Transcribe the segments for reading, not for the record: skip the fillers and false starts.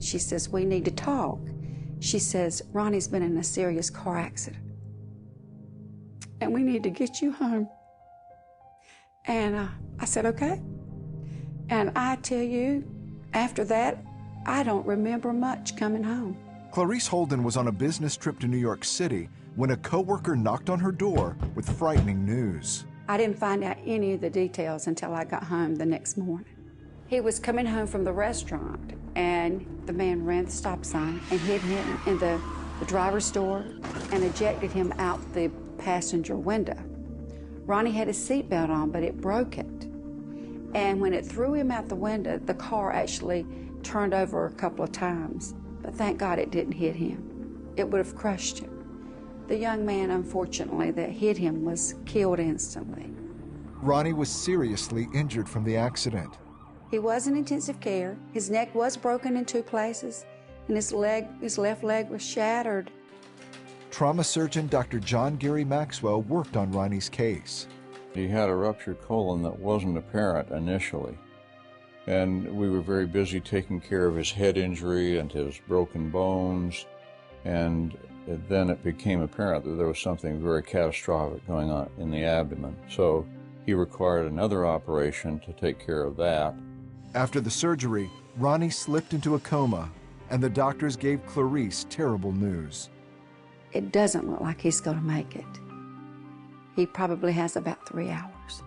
she says, we need to talk. She says, Ronnie's been in a serious car accident, and we need to get you home. And I said, okay. And I tell you, after that, I don't remember much coming home. Clarice Holden was on a business trip to New York City when a coworker knocked on her door with frightening news. I didn't find out any of the details until I got home the next morning. He was coming home from the restaurant, and the man ran the stop sign and hid him in the driver's door and ejected him out the passenger window. Ronnie had his seatbelt on, but it broke it. And when it threw him out the window, the car actually turned over a couple of times. But thank God it didn't hit him. It would have crushed him. The young man, unfortunately, that hit him was killed instantly. Ronnie was seriously injured from the accident. He was in intensive care. His neck was broken in 2 places, and his left leg was shattered. Trauma surgeon Dr. John Gary Maxwell worked on Ronnie's case. He had a ruptured colon that wasn't apparent initially, and we were very busy taking care of his head injury and his broken bones, and then it became apparent that there was something very catastrophic going on in the abdomen. So he required another operation to take care of that. After the surgery, Ronnie slipped into a coma, and the doctors gave Clarice terrible news. It doesn't look like he's going to make it. He probably has about 3 hours.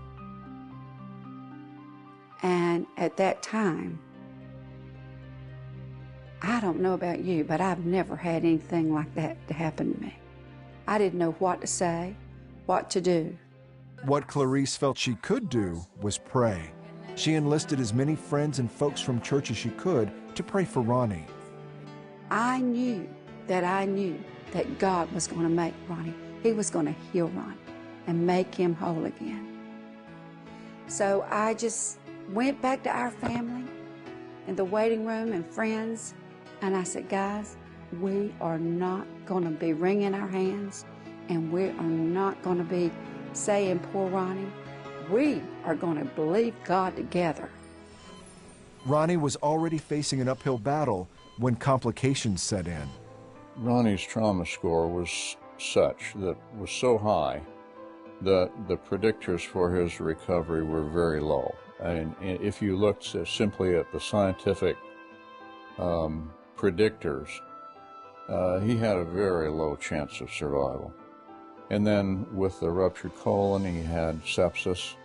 And at that time, I don't know about you, but I've never had anything like that to happen to me. I didn't know what to say, what to do. What Clarice felt she could do was pray. She enlisted as many friends and folks from church as she could to pray for Ronnie. I knew that God was going to make Ronnie. He was going to heal Ronnie and make him whole again. So I just went back to our family in the waiting room and friends, and I said, guys, we are not going to be wringing our hands, and we are not going to be saying, poor Ronnie. We are going to believe God together. Ronnie was already facing an uphill battle when complications set in. Ronnie's trauma score was was so high that the predictors for his recovery were very low. And if you looked simply at the scientific predictors, he had a very low chance of survival. And then with the ruptured colon, he had sepsis,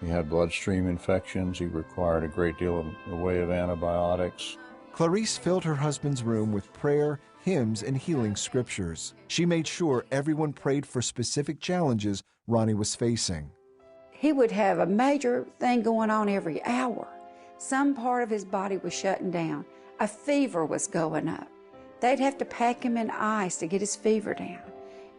he had bloodstream infections, he required a great deal in the way of antibiotics. Clarice filled her husband's room with prayer, hymns, and healing scriptures. She made sure everyone prayed for specific challenges Ronnie was facing. He would have a major thing going on every hour. Some part of his body was shutting down. A fever was going up. They'd have to pack him in ice to get his fever down.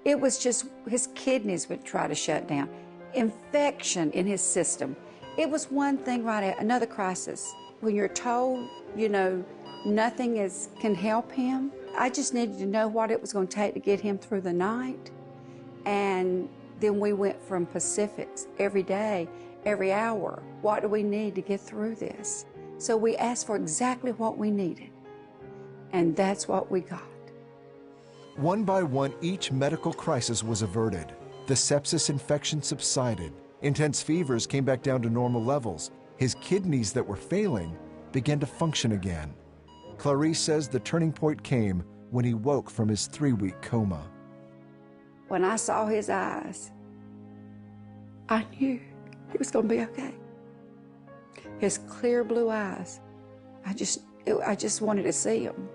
It was just his kidneys would try to shut down. Infection in his system. It was one thing right at another crisis. When you're told, nothing can help him, I just needed to know what it was going to take to get him through the night. And then we went from Pacifics every day, every hour. What do we need to get through this? So we asked for exactly what we needed. And that's what we got. One by one, each medical crisis was averted. The sepsis infection subsided. Intense fevers came back down to normal levels. His kidneys that were failing began to function again. Clarice says the turning point came when he woke from his 3-week coma. When I saw his eyes, I knew he was going to be okay. His clear blue eyes, I just wanted to see him.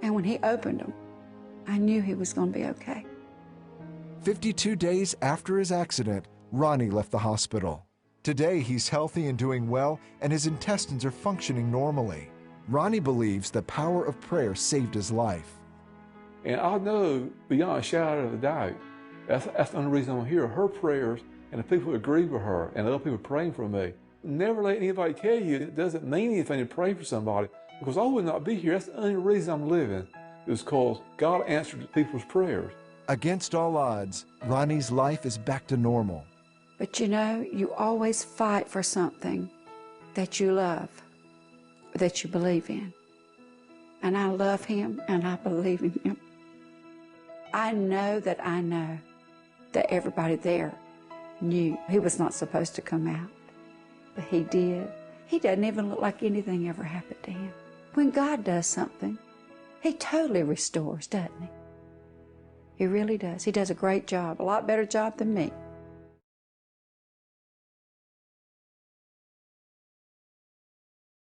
And when he opened them, I knew he was going to be okay. 52 days after his accident, Ronnie left the hospital. Today, he's healthy and doing well, and his intestines are functioning normally. Ronnie believes the power of prayer saved his life. And I know beyond a shadow of a doubt, that's the only reason I'm here. Her prayers and the people who agree with her and the other people praying for me. Never let anybody tell you it doesn't mean anything to pray for somebody, because I would not be here. That's the only reason I'm living, is because God answered people's prayers. Against all odds, Ronnie's life is back to normal. But you always fight for something that you love, that you believe in. and I love him, and I believe in him. I know that everybody there knew he was not supposed to come out, but he did. He doesn't even look like anything ever happened to him. When God does something, he totally restores, doesn't he? He really does. He does a great job, a lot better job than me.